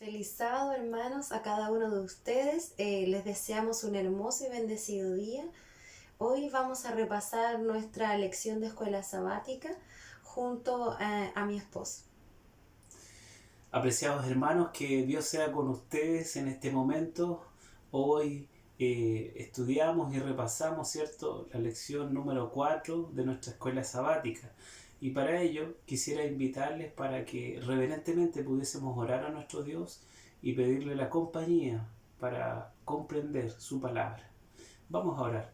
Feliz sábado, hermanos, a cada uno de ustedes. Les deseamos un hermoso y bendecido día. Hoy vamos a repasar nuestra lección de escuela sabática junto a mi esposo. Apreciados hermanos, que Dios sea con ustedes en este momento. Hoy estudiamos y repasamos, ¿cierto?, la lección número 4 de nuestra escuela sabática. Y para ello quisiera invitarles para que reverentemente pudiésemos orar a nuestro Dios y pedirle la compañía para comprender su palabra. Vamos a orar.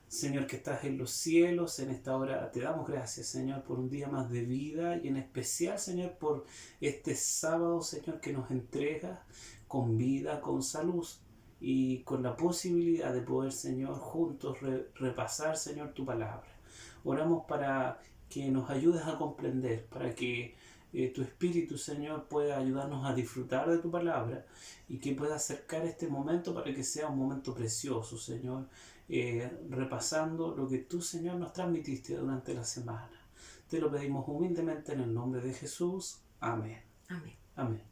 Señor que estás en los cielos, en esta hora te damos gracias, Señor, por un día más de vida y en especial, Señor, por este sábado, Señor, que nos entrega con vida, con salud y con la posibilidad de poder, Señor, juntos repasar, Señor, tu palabra. Oramos para que nos ayudes a comprender, para que tu Espíritu, Señor, pueda ayudarnos a disfrutar de tu palabra y que pueda acercar este momento para que sea un momento precioso, Señor, repasando lo que tú, Señor, nos transmitiste durante la semana. Te lo pedimos humildemente en el nombre de Jesús. Amén. Amén. Amén.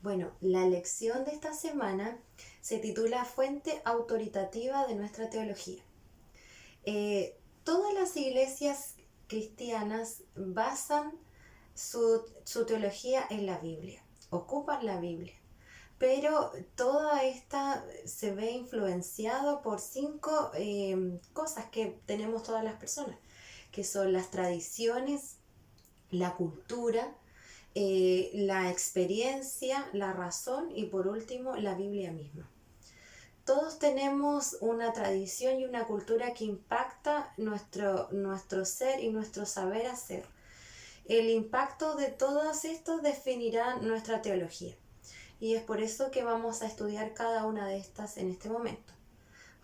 Bueno, la lección de esta semana se titula Fuente autoritativa de nuestra teología. Todas las iglesias cristianas basan su teología en la Biblia, ocupan la Biblia, pero toda esta se ve influenciado por 5 cosas que tenemos todas las personas, que son las tradiciones, la cultura, la experiencia, la razón y por último la Biblia misma. Todos tenemos una tradición y una cultura que impacta nuestro ser y nuestro saber hacer. El impacto de todos estos definirá nuestra teología. Y es por eso que vamos a estudiar cada una de estas en este momento.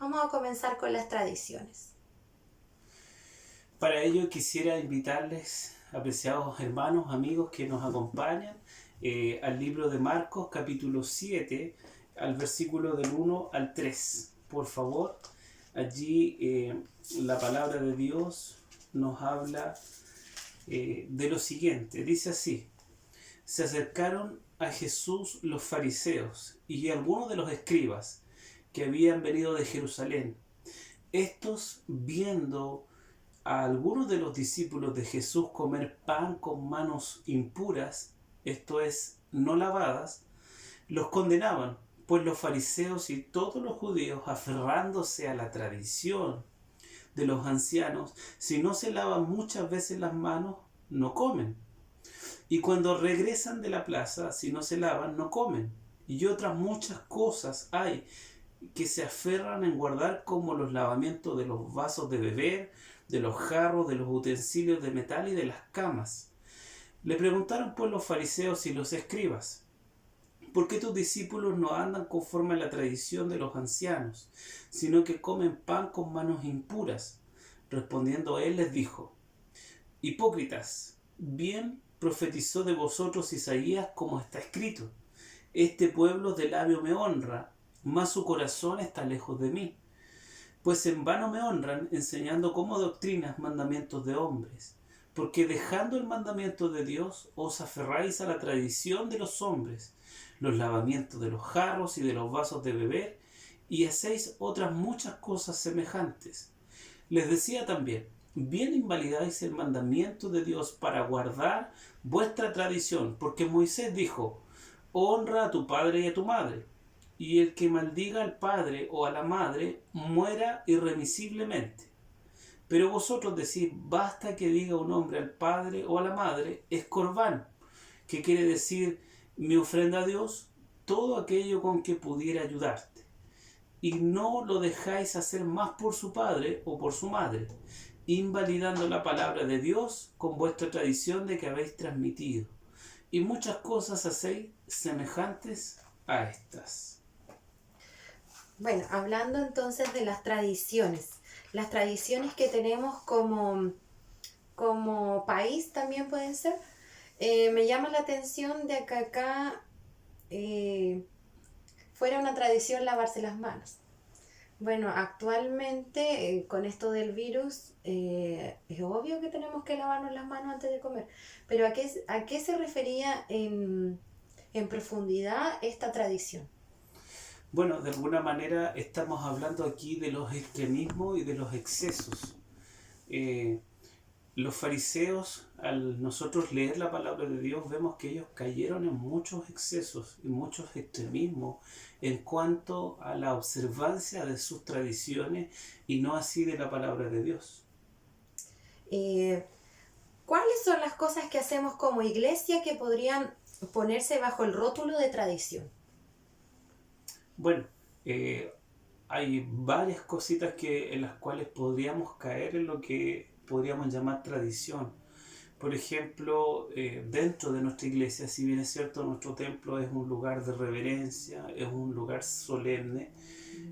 Vamos a comenzar con las tradiciones. Para ello quisiera invitarles, apreciados hermanos, amigos que nos acompañan, al libro de Marcos, capítulo 7, al versículo del 1 al 3. Por favor, allí la palabra de Dios nos habla de lo siguiente. Dice así: se acercaron a Jesús los fariseos y algunos de los escribas que habían venido de Jerusalén. Estos, viendo a algunos de los discípulos de Jesús comer pan con manos impuras, esto es, no lavadas, los condenaban, pues los fariseos y todos los judíos, aferrándose a la tradición de los ancianos, si no se lavan muchas veces las manos, no comen. Y cuando regresan de la plaza, si no se lavan, no comen. Y otras muchas cosas hay que se aferran en guardar, como los lavamientos de los vasos de beber, de los jarros, de los utensilios de metal y de las camas. Le preguntaron pues los fariseos y los escribas: ¿por qué tus discípulos no andan conforme a la tradición de los ancianos, sino que comen pan con manos impuras? Respondiendo él les dijo: hipócritas, bien profetizó de vosotros Isaías, como está escrito: este pueblo de labio me honra, mas su corazón está lejos de mí. Pues en vano me honran, enseñando como doctrinas mandamientos de hombres. Porque dejando el mandamiento de Dios, os aferráis a la tradición de los hombres, los lavamientos de los jarros y de los vasos de beber, y hacéis otras muchas cosas semejantes. Les decía también: bien invalidáis el mandamiento de Dios para guardar vuestra tradición, porque Moisés dijo: honra a tu padre y a tu madre, y el que maldiga al padre o a la madre muera irremisiblemente. Pero vosotros decís: basta que diga un hombre al padre o a la madre, es corbán, que quiere decir mi ofrenda a Dios, todo aquello con que pudiera ayudarte. Y no lo dejáis hacer más por su padre o por su madre, invalidando la palabra de Dios con vuestra tradición de que habéis transmitido. Y muchas cosas hacéis semejantes a estas. Bueno, hablando entonces de las tradiciones que tenemos como país también pueden ser, me llama la atención de que acá fuera una tradición lavarse las manos. Bueno, actualmente con esto del virus es obvio que tenemos que lavarnos las manos antes de comer, pero ¿a qué se refería en profundidad esta tradición? Bueno, de alguna manera estamos hablando aquí de los extremismos y de los excesos. Eh, los fariseos, al nosotros leer la palabra de Dios, vemos que ellos cayeron en muchos excesos y muchos extremismos en cuanto a la observancia de sus tradiciones y no así de la palabra de Dios. Eh, ¿Cuáles son las cosas que hacemos como iglesia que podrían ponerse bajo el rótulo de tradición? Bueno, hay varias cositas en las cuales podríamos caer en lo que podríamos llamar tradición. Por ejemplo, dentro de nuestra iglesia, si bien es cierto, nuestro templo es un lugar de reverencia, es un lugar solemne,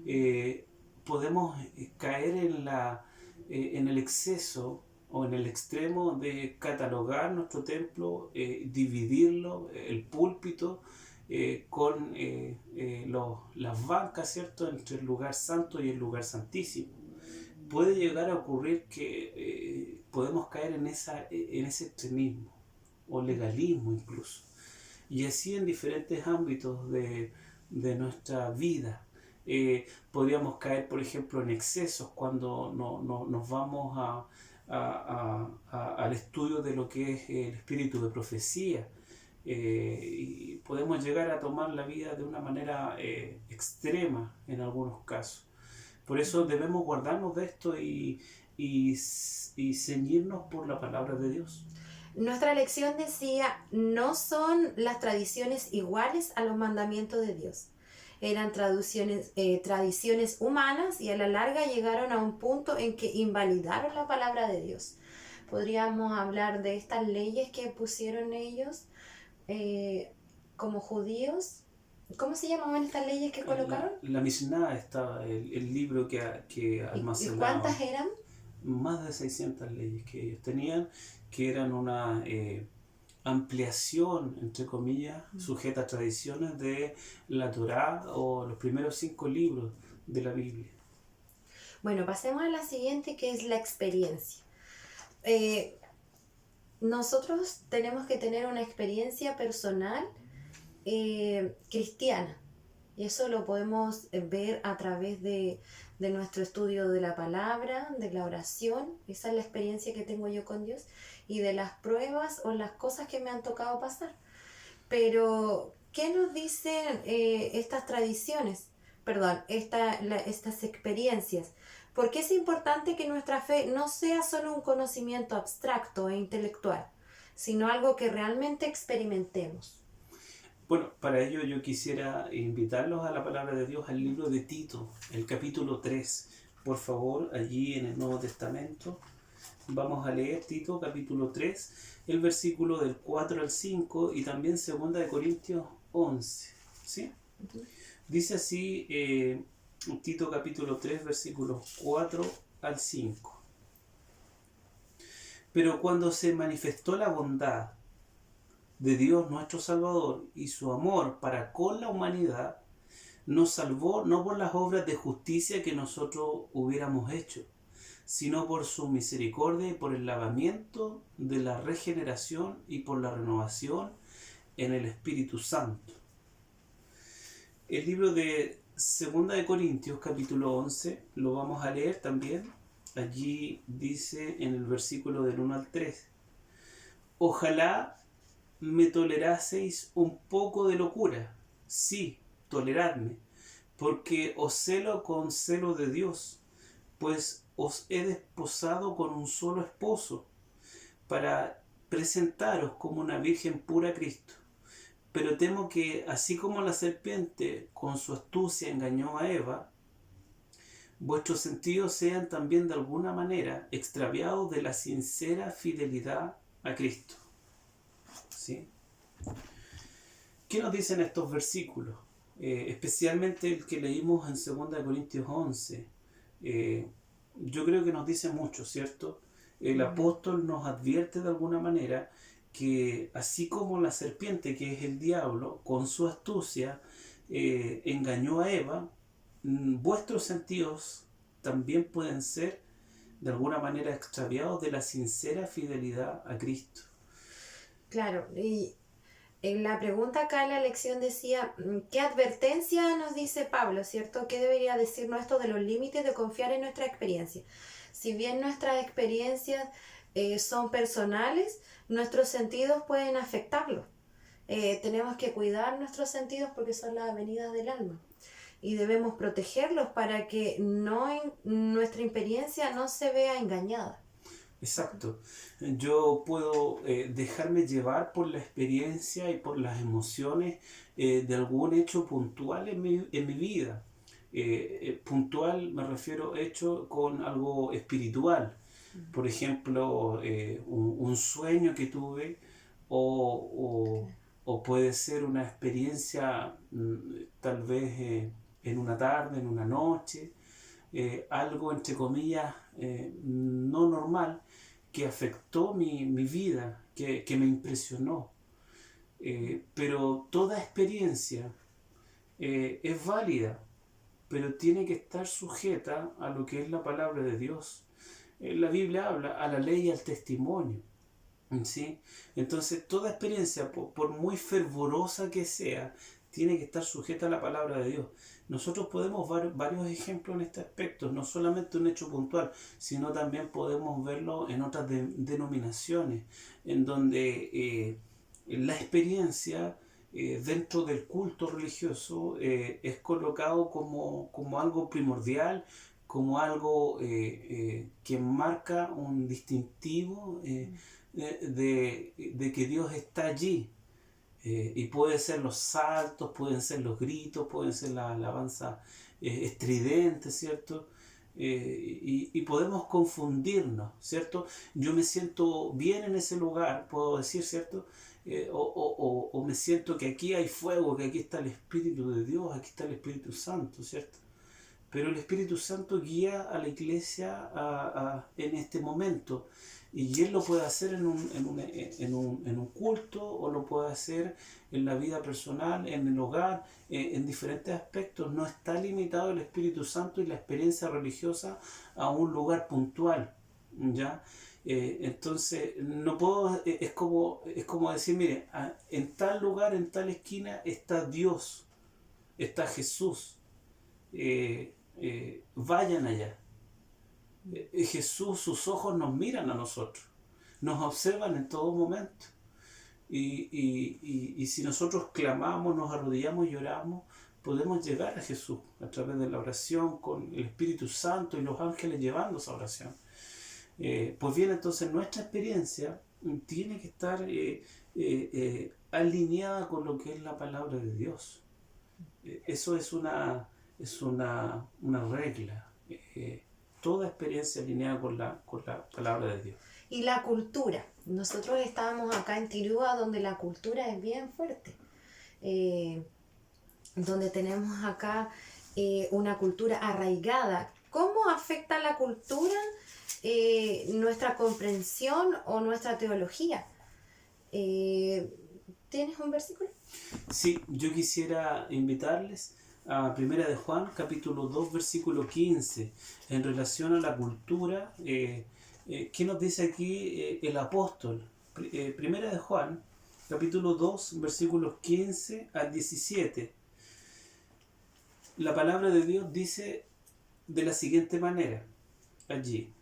eh, podemos caer en el exceso o en el extremo de catalogar nuestro templo, dividirlo, el púlpito, con las bancas, ¿cierto?, entre el lugar santo y el lugar santísimo. Puede llegar a ocurrir que podemos caer en ese extremismo o legalismo incluso. Y así en diferentes ámbitos de nuestra vida. Podríamos caer, por ejemplo, en excesos cuando nos vamos al estudio de lo que es el espíritu de profecía. Y podemos llegar a tomar la vida de una manera extrema en algunos casos. Por eso debemos guardarnos de esto y ceñirnos por la palabra de Dios. Nuestra lección decía, no son las tradiciones iguales a los mandamientos de Dios. Eran tradiciones humanas y a la larga llegaron a un punto en que invalidaron la palabra de Dios. Podríamos hablar de estas leyes que pusieron ellos como judíos. ¿Cómo se llamaban estas leyes que colocaron? La Mishnah estaba, el libro que ¿Y almacenaba. cuántas eran? Más de 600 leyes que ellos tenían, que eran una ampliación, entre comillas, sujeta a tradiciones de la Torá o los primeros 5 libros de la Biblia. Bueno, pasemos a la siguiente, que es la experiencia. Nosotros tenemos que tener una experiencia personal cristiana. Y eso lo podemos ver a través de nuestro estudio de la palabra, de la oración. Esa es la experiencia que tengo yo con Dios y de las pruebas o las cosas que me han tocado pasar. Pero, ¿qué nos dicen estas tradiciones? Perdón, estas experiencias. ¿Por qué es importante que nuestra fe no sea solo un conocimiento abstracto e intelectual, sino algo que realmente experimentemos? Bueno, para ello yo quisiera invitarlos a la palabra de Dios, al libro de Tito, el capítulo 3. Por favor, allí en el Nuevo Testamento, vamos a leer Tito, capítulo 3, el versículo del 4 al 5 y también 2 de Corintios 11. ¿Sí? Uh-huh. Dice así Tito, capítulo 3, versículos 4 al 5. Pero cuando se manifestó la bondad de Dios nuestro Salvador y su amor para con la humanidad, nos salvó no por las obras de justicia que nosotros hubiéramos hecho, sino por su misericordia y por el lavamiento de la regeneración y por la renovación en el Espíritu Santo. El libro de 2 de Corintios, capítulo 11, lo vamos a leer también. Allí dice en el versículo del 1 al 3: Ojalá me toleraseis un poco de locura. Sí, toleradme, porque os celo con celo de Dios, pues os he desposado con un solo esposo, para presentaros como una virgen pura a Cristo. Pero temo que, así como la serpiente con su astucia engañó a Eva, vuestros sentidos sean también de alguna manera extraviados de la sincera fidelidad a Cristo. ¿Sí? ¿Qué nos dicen estos versículos? Especialmente el que leímos en 2 Corintios 11. Yo creo que nos dice mucho, ¿cierto? El apóstol nos advierte de alguna manera que así como la serpiente, que es el diablo, con su astucia engañó a Eva, vuestros sentidos también pueden ser de alguna manera extraviados de la sincera fidelidad a Cristo. Claro, y En la pregunta acá en la lección decía, ¿qué advertencia nos dice Pablo, cierto? ¿Qué debería decirnos esto de los límites de confiar en nuestra experiencia? Si bien nuestras experiencias son personales, nuestros sentidos pueden afectarlos. Tenemos que cuidar nuestros sentidos porque son las avenidas del alma y debemos protegerlos para que nuestra experiencia no se vea engañada. Exacto. Yo puedo dejarme llevar por la experiencia y por las emociones de algún hecho puntual en mi vida. Puntual me refiero hecho con algo espiritual. Por ejemplo, un sueño que tuve o, o puede ser una experiencia tal vez en una tarde, en una noche, algo entre comillas no normal que afectó mi vida, que me impresionó. Pero toda experiencia es válida, pero tiene que estar sujeta a lo que es la palabra de Dios. La Biblia habla a la ley y al testimonio. ¿Sí? Entonces toda experiencia, por muy fervorosa que sea, tiene que estar sujeta a la palabra de Dios. Nosotros podemos ver varios ejemplos en este aspecto, no solamente un hecho puntual, sino también podemos verlo en otras denominaciones, en donde la experiencia dentro del culto religioso es colocado como algo primordial, como algo que marca un distintivo de que Dios está allí. Y pueden ser los saltos, pueden ser los gritos, pueden ser la alabanza estridente, ¿cierto? Y podemos confundirnos, ¿cierto? Yo me siento bien en ese lugar, puedo decir, ¿cierto? O me siento que aquí hay fuego, que aquí está el Espíritu de Dios, aquí está el Espíritu Santo, ¿cierto? Pero el Espíritu Santo guía a la iglesia en este momento. Y Él lo puede hacer en un culto, o lo puede hacer en la vida personal, en el hogar, en diferentes aspectos. No está limitado el Espíritu Santo y la experiencia religiosa a un lugar puntual, ¿ya? Entonces, no puedo, es como decir, mire, en tal lugar, en tal esquina está Dios, está Jesús. Vayan allá. Jesús, sus ojos nos miran a nosotros, nos observan en todo momento. Y si nosotros clamamos, nos arrodillamos y oramos, podemos llegar a Jesús a través de la oración, con el Espíritu Santo y los ángeles llevando esa oración. Pues bien, entonces nuestra experiencia tiene que estar alineada con lo que es la palabra de Dios. Eso es una regla. Toda experiencia alineada con la palabra de Dios. Y la cultura. Nosotros estábamos acá en Tirúa, donde la cultura es bien fuerte. Donde tenemos acá una cultura arraigada. ¿Cómo afecta la cultura nuestra comprensión o nuestra teología? ¿Tienes un versículo? Sí, yo quisiera invitarles a 1 de Juan, capítulo 2, versículo 15, en relación a la cultura. ¿Qué nos dice aquí el apóstol? 1 de Juan, capítulo 2, versículos 15 al 17. La palabra de Dios dice de la siguiente manera, allí: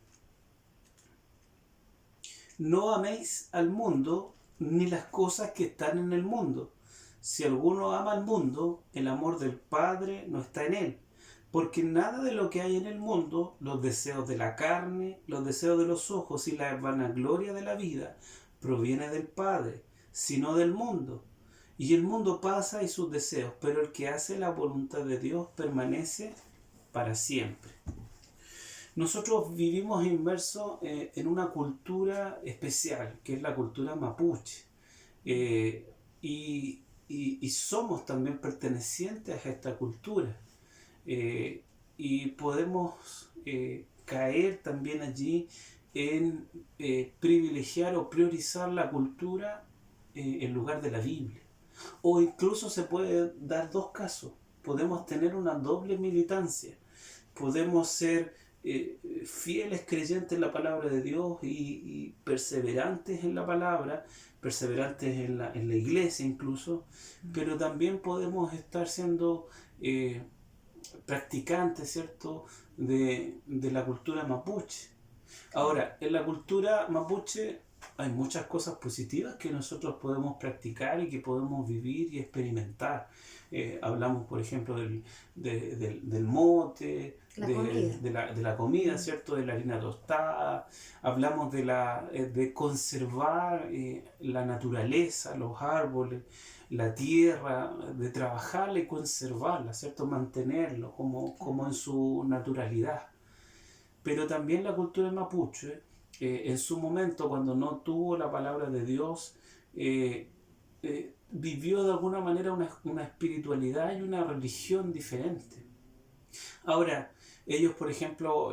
no améis al mundo ni las cosas que están en el mundo. Si alguno ama al mundo, el amor del Padre no está en él. Porque nada de lo que hay en el mundo, los deseos de la carne, los deseos de los ojos y la vanagloria de la vida, proviene del Padre, sino del mundo. Y el mundo pasa y sus deseos, pero el que hace la voluntad de Dios permanece para siempre. Nosotros vivimos inmersos en una cultura especial, que es la cultura mapuche. Y somos también pertenecientes a esta cultura. Y podemos caer también allí en privilegiar o priorizar la cultura en lugar de la Biblia. O incluso se puede dar dos casos. Podemos tener una doble militancia. Podemos ser fieles creyentes en la palabra de Dios y perseverantes en la palabra, perseverantes en la iglesia incluso, pero también podemos estar siendo practicantes, ¿cierto?, de la cultura mapuche. Ahora, en la cultura mapuche hay muchas cosas positivas que nosotros podemos practicar y que podemos vivir y experimentar. Hablamos, por ejemplo, del mote, de la comida, ¿cierto? De la harina tostada. Hablamos de conservar la naturaleza, los árboles, la tierra, de trabajarla y conservarla, ¿cierto? Mantenerlo como en su naturalidad. Pero también la cultura mapuche, en su momento, cuando no tuvo la palabra de Dios, vivió de alguna manera una espiritualidad y una religión diferente. Ahora, ellos, por ejemplo,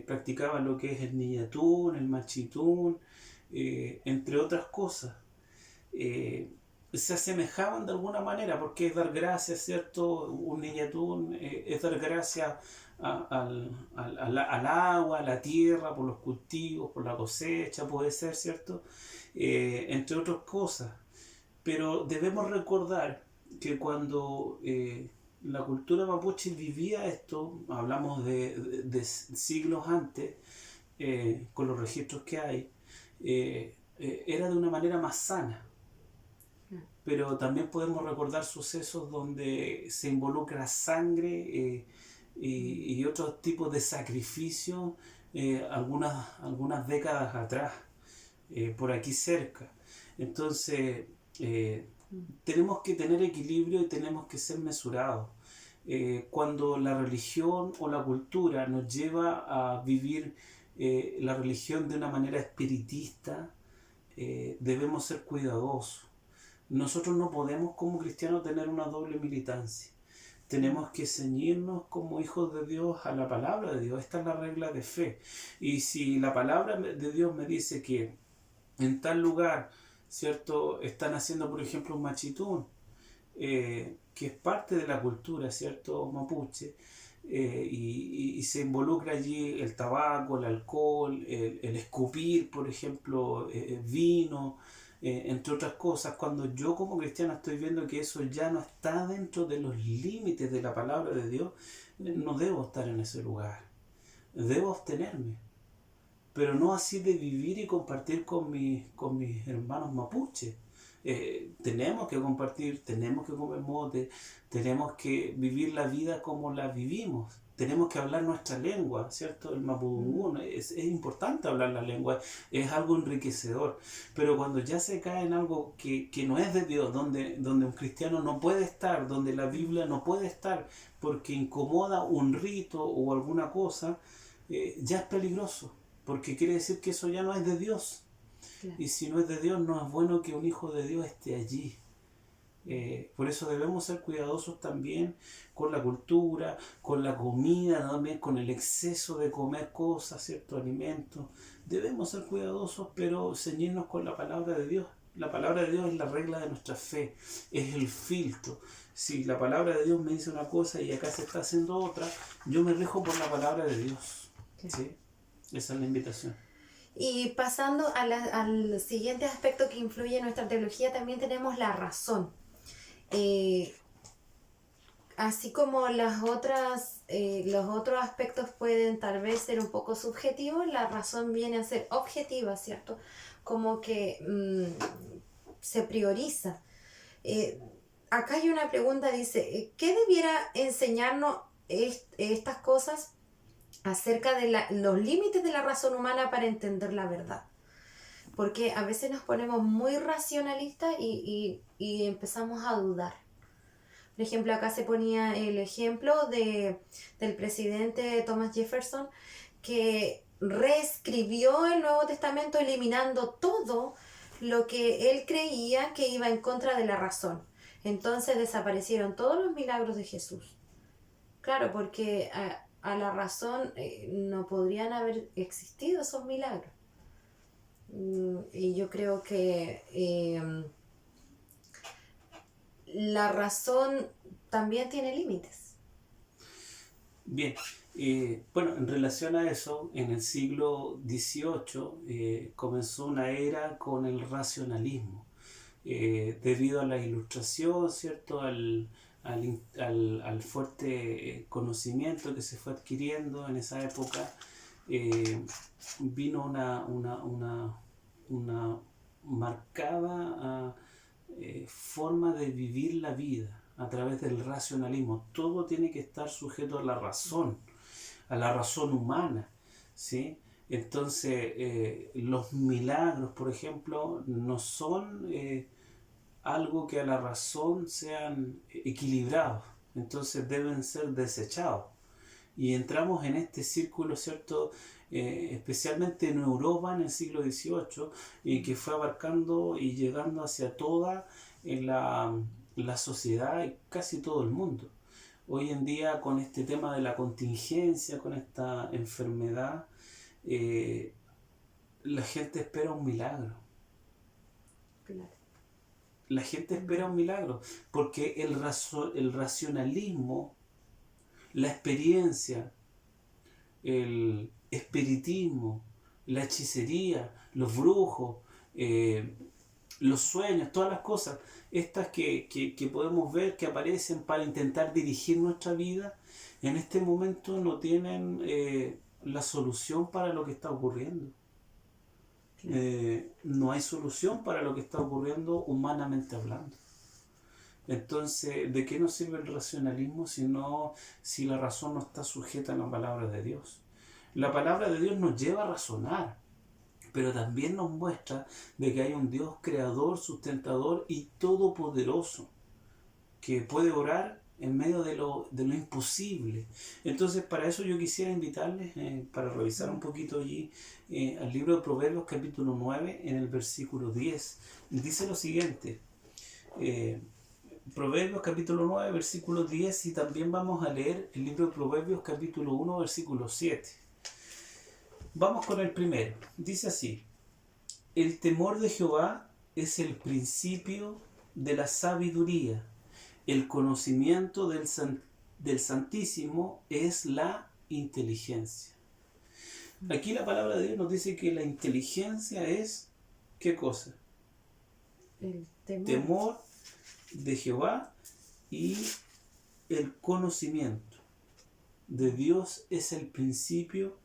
practicaban lo que es el niñatún, el machitún, entre otras cosas. Se asemejaban de alguna manera, porque es dar gracias, ¿cierto? Un niñatún es dar gracias al agua, a la tierra, por los cultivos, por la cosecha, puede ser, ¿cierto? Entre otras cosas. Pero debemos recordar que cuando la cultura mapuche vivía esto, hablamos de siglos antes, con los registros que hay, era de una manera más sana. Pero también podemos recordar sucesos donde se involucra sangre y otros tipos de sacrificios algunas décadas atrás, por aquí cerca. Entonces, tenemos que tener equilibrio y tenemos que ser mesurados. Cuando la religión o la cultura nos lleva a vivir la religión de una manera espiritista, debemos ser cuidadosos. Nosotros no podemos como cristianos tener una doble militancia. Tenemos que ceñirnos como hijos de Dios a la palabra de Dios. Esta es la regla de fe. Y si la palabra de Dios me dice que en tal lugar, ¿cierto?, están haciendo, por ejemplo, un machitún, que es parte de la cultura, ¿cierto?, mapuche, y se involucra allí el tabaco, el alcohol, el escupir, por ejemplo, vino, entre otras cosas. Cuando yo como cristiano estoy viendo que eso ya no está dentro de los límites de la palabra de Dios, no debo estar en ese lugar, debo abstenerme. Pero no así de vivir y compartir con mis hermanos mapuches. Tenemos que compartir, tenemos que comer mote, tenemos que vivir la vida como la vivimos, tenemos que hablar nuestra lengua, ¿cierto? El mapudungún, es importante hablar la lengua, es algo enriquecedor, pero cuando ya se cae en algo que no es de Dios, donde un cristiano no puede estar, donde la Biblia no puede estar, porque incomoda un rito o alguna cosa, ya es peligroso, porque quiere decir que eso ya no es de Dios. Claro. Y si no es de Dios, no es bueno que un hijo de Dios esté allí. Por eso debemos ser cuidadosos también con la cultura, con la comida, también con el exceso de comer cosas, ciertos alimentos. Debemos ser cuidadosos, pero ceñirnos con la palabra de Dios. La palabra de Dios es la regla de nuestra fe, es el filtro. Si la palabra de Dios me dice una cosa y acá se está haciendo otra, yo me rijo por la palabra de Dios. ¿Sí? Esa es la invitación. Y pasando al siguiente aspecto que influye en nuestra teología, también tenemos la razón. Así como los otros aspectos pueden tal vez ser un poco subjetivos, la razón viene a ser objetiva, ¿cierto? Como que se prioriza. Acá hay una pregunta, dice, ¿qué debiera enseñarnos estas cosas acerca de los límites de la razón humana para entender la verdad? Porque a veces nos ponemos muy racionalistas y empezamos a dudar. Por ejemplo, acá se ponía el ejemplo del presidente Thomas Jefferson, que reescribió el Nuevo Testamento eliminando todo lo que él creía que iba en contra de la razón. Entonces desaparecieron todos los milagros de Jesús. Claro, porque a la razón no podrían haber existido esos milagros. Y yo creo que la razón también tiene límites. Bien, bueno, en relación a eso, en el siglo XVIII comenzó una era con el racionalismo, debido a la ilustración, ¿cierto? Al fuerte conocimiento que se fue adquiriendo en esa época, vino una marcada forma de vivir la vida a través del racionalismo. Todo tiene que estar sujeto a la razón humana, ¿sí? Entonces, los milagros, por ejemplo, no son algo que a la razón sean equilibrados, entonces deben ser desechados. Y entramos en este círculo, ¿cierto? Especialmente en Europa en el siglo XVIII, y que fue abarcando y llegando hacia toda la sociedad y casi todo el mundo. Hoy en día, con este tema de la contingencia, con esta enfermedad, eh, la gente espera un milagro. Claro. La gente espera un milagro, porque el racionalismo, la experiencia, el espiritismo, la hechicería, los brujos, los sueños, todas las cosas, estas que podemos ver que aparecen para intentar dirigir nuestra vida, en este momento no tienen la solución para lo que está ocurriendo. No hay solución para lo que está ocurriendo humanamente hablando. Entonces, ¿de qué nos sirve el racionalismo si la razón no está sujeta a la palabra de Dios? La palabra de Dios nos lleva a razonar, pero también nos muestra de que hay un Dios creador, sustentador y todopoderoso, que puede orar en medio de lo imposible. Entonces, para eso yo quisiera invitarles, para revisar un poquito allí, al libro de Proverbios capítulo 9, en el versículo 10. Dice lo siguiente, Proverbios capítulo 9, versículo 10, y también vamos a leer el libro de Proverbios capítulo 1, versículo 7. Vamos con el primero. Dice así: el temor de Jehová es el principio de la sabiduría. El conocimiento del Santísimo es la inteligencia. Aquí la palabra de Dios nos dice que la inteligencia es, ¿qué cosa? El temor. Temor de Jehová, y el conocimiento de Dios es el principio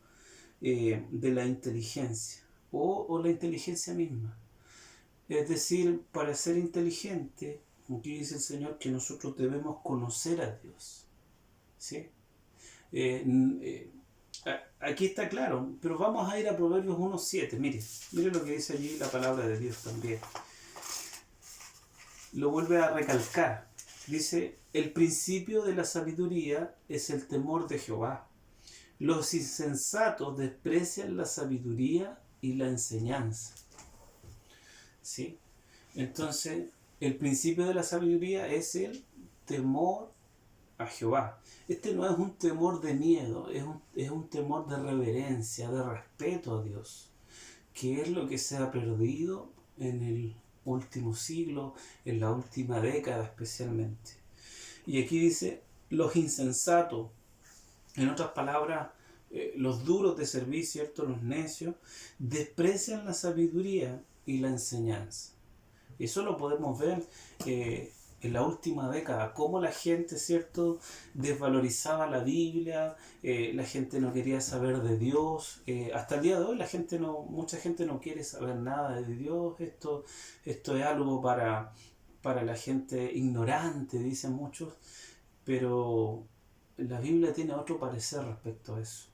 de la inteligencia o la inteligencia misma. Es decir, para ser inteligente, aquí dice el Señor que nosotros debemos conocer a Dios, ¿sí? Aquí está claro, pero vamos a ir a Proverbios 1.7. Mire lo que dice allí la palabra de Dios también. Lo vuelve a recalcar. Dice: el principio de la sabiduría es el temor de Jehová. Los insensatos desprecian la sabiduría y la enseñanza. ¿Sí? Entonces, el principio de la sabiduría es el temor a Jehová. Este no es un temor de miedo, es un temor de reverencia, de respeto a Dios, que es lo que se ha perdido en el último siglo, en la última década especialmente. Y aquí dice: los insensatos, en otras palabras, los duros de servir, ¿cierto? Los necios, desprecian la sabiduría y la enseñanza. Eso lo podemos ver en la última década, cómo la gente, ¿cierto?, desvalorizaba la Biblia, la gente no quería saber de Dios. Hasta el día de hoy mucha gente no quiere saber nada de Dios. Esto es algo para la gente ignorante, dicen muchos, pero la Biblia tiene otro parecer respecto a eso.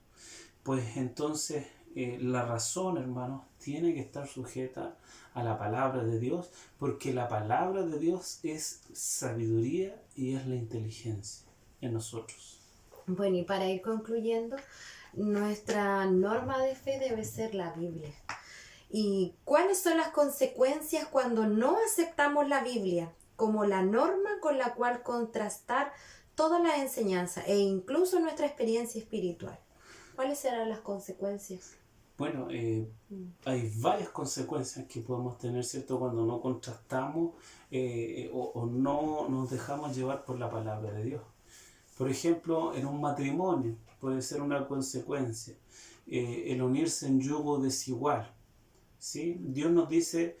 Pues entonces la razón, hermanos, tiene que estar sujeta a la palabra de Dios, porque la palabra de Dios es sabiduría y es la inteligencia en nosotros. Bueno, y para ir concluyendo, nuestra norma de fe debe ser la Biblia. ¿Y cuáles son las consecuencias cuando no aceptamos la Biblia como la norma con la cual contrastar todas las enseñanzas e incluso nuestra experiencia espiritual? ¿Cuáles serán las consecuencias? Bueno, hay varias consecuencias que podemos tener, ¿cierto?, cuando no contrastamos o no nos dejamos llevar por la palabra de Dios. Por ejemplo, en un matrimonio puede ser una consecuencia el unirse en yugo desigual. ¿Sí? Dios nos dice,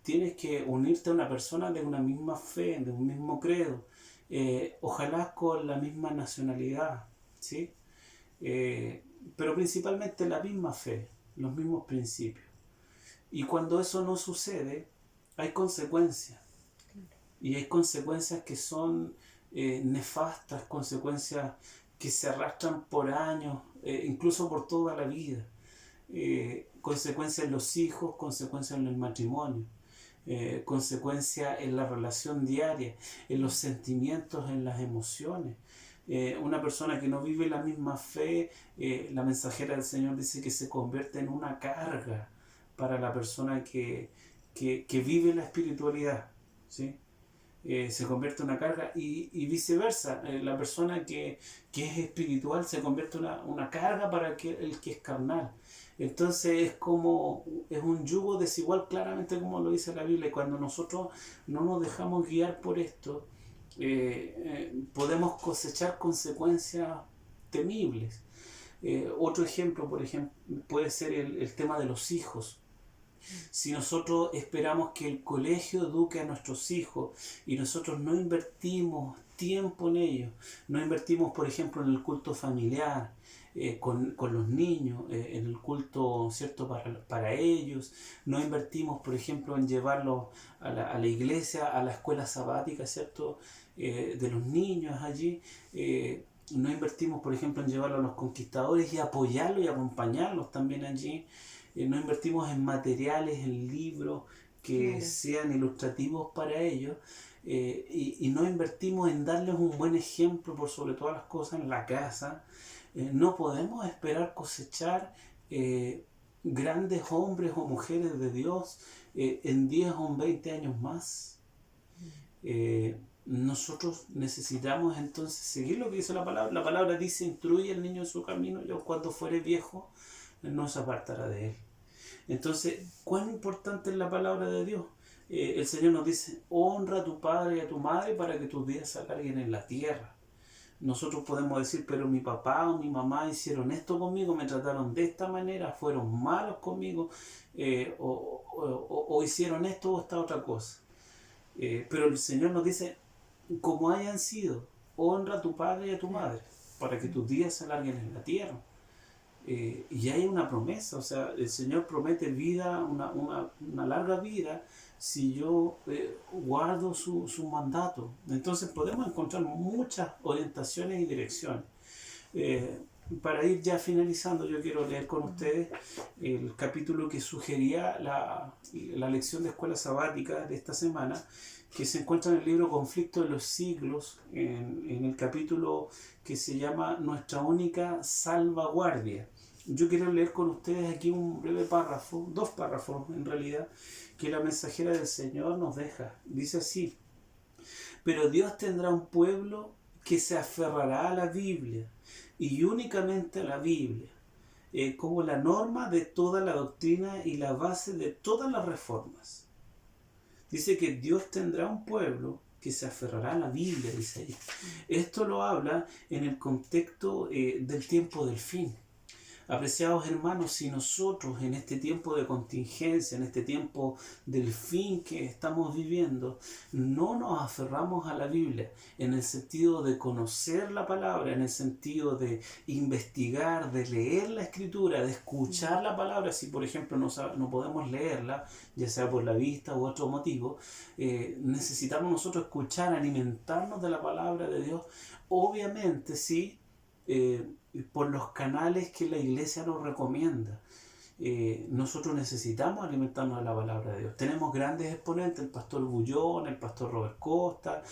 tienes que unirte a una persona de una misma fe, de un mismo credo, ojalá con la misma nacionalidad, ¿sí? Pero principalmente la misma fe, los mismos principios. Y cuando eso no sucede, hay consecuencias. Y hay consecuencias que son nefastas, consecuencias que se arrastran por años, incluso por toda la vida. Consecuencias en los hijos, consecuencias en el matrimonio, consecuencias en la relación diaria, en los sentimientos, en las emociones. Una persona que no vive la misma fe, la mensajera del Señor dice que se convierte en una carga para la persona que vive la espiritualidad, ¿sí? Se convierte en una carga y viceversa. La persona que es espiritual se convierte en una carga para el que es carnal. Entonces es un yugo desigual, claramente como lo dice la Biblia. Y cuando nosotros no nos dejamos guiar por esto, podemos cosechar consecuencias temibles. Otro ejemplo, por ejemplo, puede ser el tema de los hijos. Si nosotros esperamos que el colegio eduque a nuestros hijos y nosotros no invertimos tiempo en ellos, no invertimos, por ejemplo, en el culto familiar, con los niños, en el culto, ¿cierto?, para ellos, no invertimos, por ejemplo, en llevarlos a la iglesia, a la escuela sabática, ¿cierto?, de los niños allí, no invertimos, por ejemplo, en llevarlos a los conquistadores y apoyarlos y acompañarlos también allí. No invertimos en materiales, en libros que sean ilustrativos para ellos, y no invertimos en darles un buen ejemplo por sobre todas las cosas en la casa. No podemos esperar cosechar grandes hombres o mujeres de Dios en 10 o 20 años más. Nosotros necesitamos entonces seguir lo que dice la palabra. La palabra dice: instruye al niño en su camino, y cuando fuere viejo no se apartará de él. Entonces, ¿cuán importante es la palabra de Dios? El Señor nos dice: honra a tu padre y a tu madre para que tus días se alarguen en la tierra. Nosotros podemos decir: pero mi papá o mi mamá hicieron esto conmigo, me trataron de esta manera, fueron malos conmigo, o hicieron esto o esta otra cosa. Pero el Señor nos dice: como hayan sido, honra a tu padre y a tu madre para que tus días se alarguen en la tierra. Y hay una promesa, o sea, el Señor promete vida, una larga vida, si yo guardo su mandato. Entonces podemos encontrar muchas orientaciones y direcciones. Para ir ya finalizando, yo quiero leer con ustedes el capítulo que sugería la lección de escuela sabática de esta semana, que se encuentra en el libro Conflicto de los Siglos, en el capítulo que se llama Nuestra única salvaguardia. Yo quiero leer con ustedes aquí un breve párrafo, 2 párrafos en realidad, que la mensajera del Señor nos deja. Dice así: pero Dios tendrá un pueblo que se aferrará a la Biblia, y únicamente a la Biblia, como la norma de toda la doctrina y la base de todas las reformas. Dice que Dios tendrá un pueblo que se aferrará a la Biblia, dice ahí. Esto lo habla en el contexto del tiempo del fin. Apreciados hermanos, si nosotros en este tiempo de contingencia, en este tiempo del fin que estamos viviendo, no nos aferramos a la Biblia en el sentido de conocer la palabra, en el sentido de investigar, de leer la Escritura, de escuchar la palabra, si por ejemplo no podemos leerla, ya sea por la vista u otro motivo, necesitamos nosotros escuchar, alimentarnos de la palabra de Dios, obviamente sí, por los canales que la iglesia nos recomienda. Nosotros necesitamos alimentarnos de la palabra de Dios. Tenemos grandes exponentes: el pastor Bullón, el pastor Robert Costa,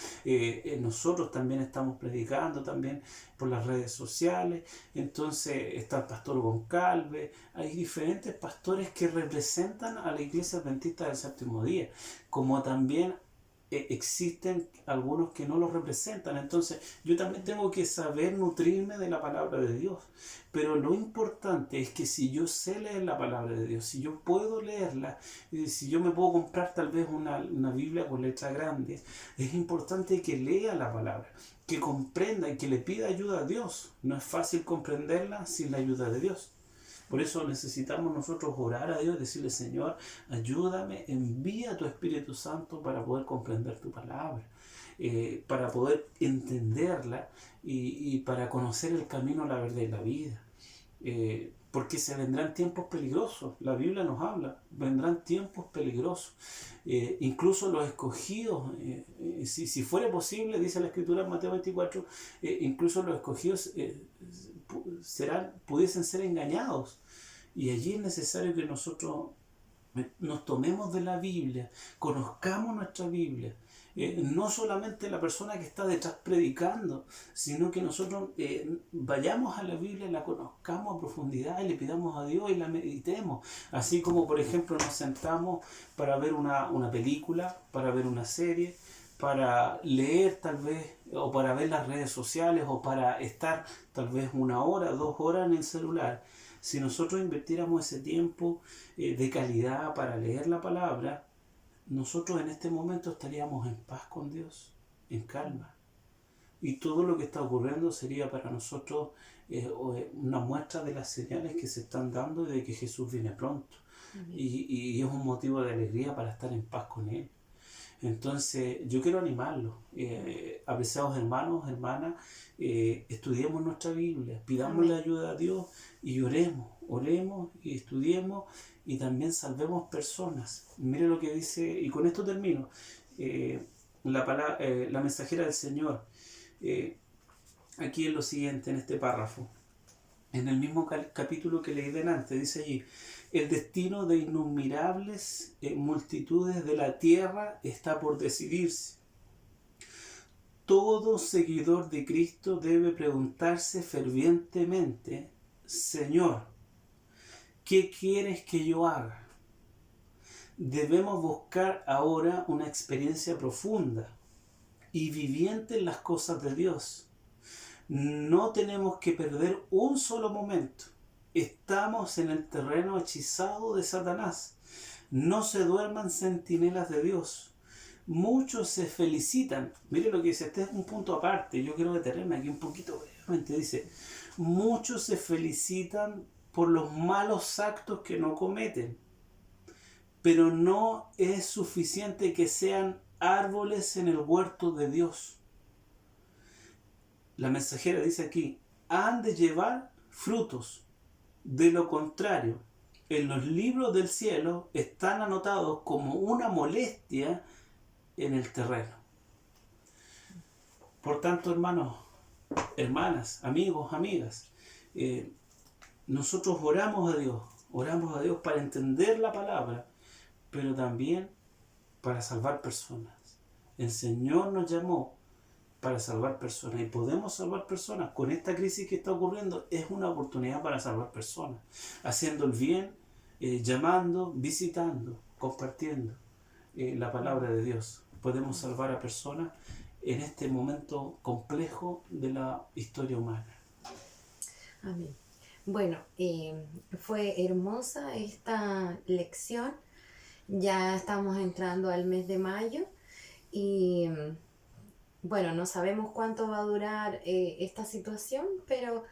nosotros también estamos predicando también por las redes sociales. Entonces está el pastor Goncalves. Hay diferentes pastores que representan a la iglesia adventista del séptimo día, como también existen algunos que no lo representan. Entonces yo también tengo que saber nutrirme de la palabra de Dios. Pero lo importante es que si yo sé leer la palabra de Dios, si yo puedo leerla, si yo me puedo comprar tal vez una Biblia con letra grande, es importante que lea la palabra, que comprenda y que le pida ayuda a Dios. No es fácil comprenderla sin la ayuda de Dios. Por eso necesitamos nosotros orar a Dios, decirle: Señor, ayúdame, envía tu Espíritu Santo para poder comprender tu palabra, para poder entenderla y para conocer el camino, la verdad y la vida. Porque se vendrán tiempos peligrosos. La Biblia nos habla, vendrán tiempos peligrosos. Incluso los escogidos, si fuera posible, dice la Escritura en Mateo 24, incluso los escogidos pudiesen ser engañados. Y allí es necesario que nosotros nos tomemos de la Biblia, conozcamos nuestra Biblia. No solamente la persona que está detrás predicando, sino que nosotros vayamos a la Biblia, la conozcamos a profundidad y le pidamos a Dios y la meditemos. Así como, por ejemplo, nos sentamos para ver una película, para ver una serie, para leer tal vez, o para ver las redes sociales, o para estar tal vez 1 hora, 2 horas en el celular. Si nosotros invirtiéramos ese tiempo de calidad para leer la palabra, nosotros en este momento estaríamos en paz con Dios, en calma. Y todo lo que está ocurriendo sería para nosotros una muestra de las señales que se están dando y de que Jesús viene pronto. Y es un motivo de alegría para estar en paz con Él. Entonces yo quiero animarlos, apreciados hermanos, hermanas, estudiemos nuestra Biblia, pidamos la ayuda a Dios y oremos y estudiemos y también salvemos personas. Mire lo que dice, y con esto termino, la mensajera del Señor, aquí en lo siguiente, en este párrafo, en el mismo capítulo que leí delante, dice allí: el destino de innumerables multitudes de la tierra está por decidirse. Todo seguidor de Cristo debe preguntarse fervientemente: Señor, ¿qué quieres que yo haga? Debemos buscar ahora una experiencia profunda y viviente en las cosas de Dios. No tenemos que perder un solo momento. Estamos en el terreno hechizado de Satanás. No se duerman centinelas de Dios. Muchos se felicitan. Mire lo que dice, este es un punto aparte. Yo quiero detenerme aquí un poquito brevemente. Dice: muchos se felicitan por los malos actos que no cometen, pero no es suficiente que sean árboles en el huerto de Dios. La mensajera dice aquí: han de llevar frutos. De lo contrario, en los libros del cielo están anotados como una molestia en el terreno. Por tanto, hermanos, hermanas, amigos, amigas, nosotros oramos a Dios para entender la palabra, pero también para salvar personas. El Señor nos llamó para salvar personas, y podemos salvar personas. Con esta crisis que está ocurriendo, es una oportunidad para salvar personas, haciendo el bien, llamando, visitando, compartiendo la palabra de Dios. Podemos salvar a personas en este momento complejo de la historia humana. Amén. Bueno, fue hermosa esta lección. Ya estamos entrando al mes de mayo y bueno, no sabemos cuánto va a durar esta situación, pero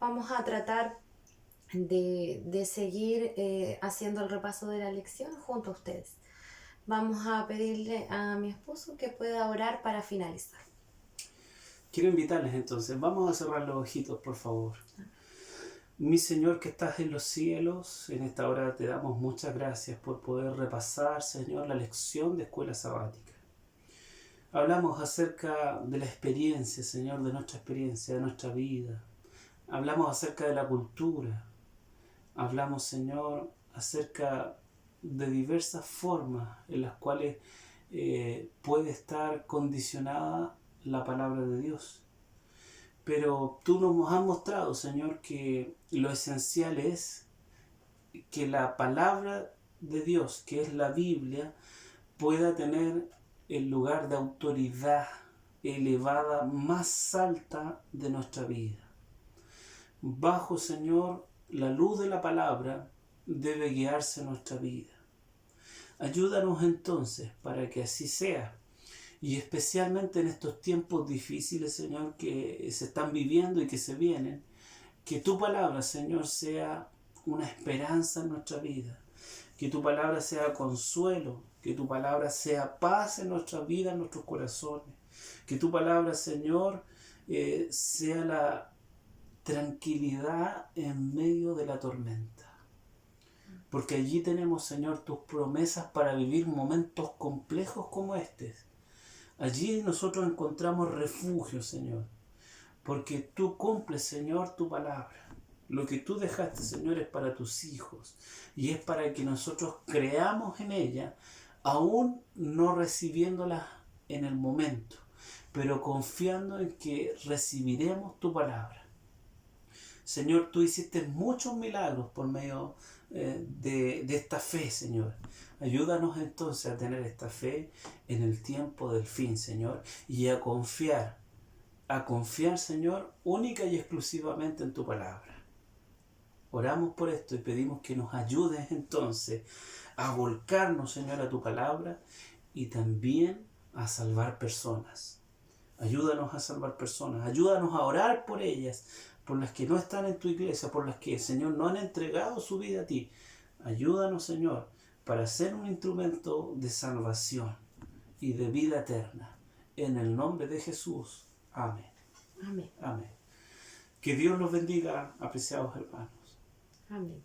vamos a tratar de seguir haciendo el repaso de la lección junto a ustedes. Vamos a pedirle a mi esposo que pueda orar para finalizar. Quiero invitarles entonces, vamos a cerrar los ojitos, por favor. Mi Señor que estás en los cielos, en esta hora te damos muchas gracias por poder repasar, Señor, la lección de escuela sabática. Hablamos acerca de la experiencia, Señor, de nuestra experiencia, de nuestra vida. Hablamos acerca de la cultura. Hablamos, Señor, acerca de diversas formas en las cuales puede estar condicionada la palabra de Dios. Pero tú nos has mostrado, Señor, que lo esencial es que la palabra de Dios, que es la Biblia, pueda tener el lugar de autoridad elevada más alta de nuestra vida. Bajo, Señor, la luz de la palabra debe guiarse nuestra vida. Ayúdanos entonces para que así sea. Y especialmente en estos tiempos difíciles, Señor, que se están viviendo y que se vienen, que tu palabra, Señor, sea una esperanza en nuestra vida. Que tu palabra sea consuelo. Que tu palabra sea paz en nuestra vida, en nuestros corazones. Que tu palabra, Señor, sea la tranquilidad en medio de la tormenta. Porque allí tenemos, Señor, tus promesas para vivir momentos complejos como estos. Allí nosotros encontramos refugio, Señor. Porque tú cumples, Señor, tu palabra. Lo que tú dejaste, Señor, es para tus hijos. Y es para que nosotros creamos en ella, aún no recibiéndola en el momento, pero confiando en que recibiremos tu palabra. Señor, tú hiciste muchos milagros por medio de esta fe, Señor. Ayúdanos entonces a tener esta fe en el tiempo del fin, Señor, y a confiar, Señor, única y exclusivamente en tu palabra. Oramos por esto y pedimos que nos ayudes entonces a volcarnos, Señor, a tu palabra y también a salvar personas. Ayúdanos a salvar personas, ayúdanos a orar por ellas, por las que no están en tu iglesia, por las que, Señor, no han entregado su vida a ti. Ayúdanos, Señor, para ser un instrumento de salvación y de vida eterna. En el nombre de Jesús. Amén. Amén. Amén. Que Dios los bendiga, apreciados hermanos. Amén.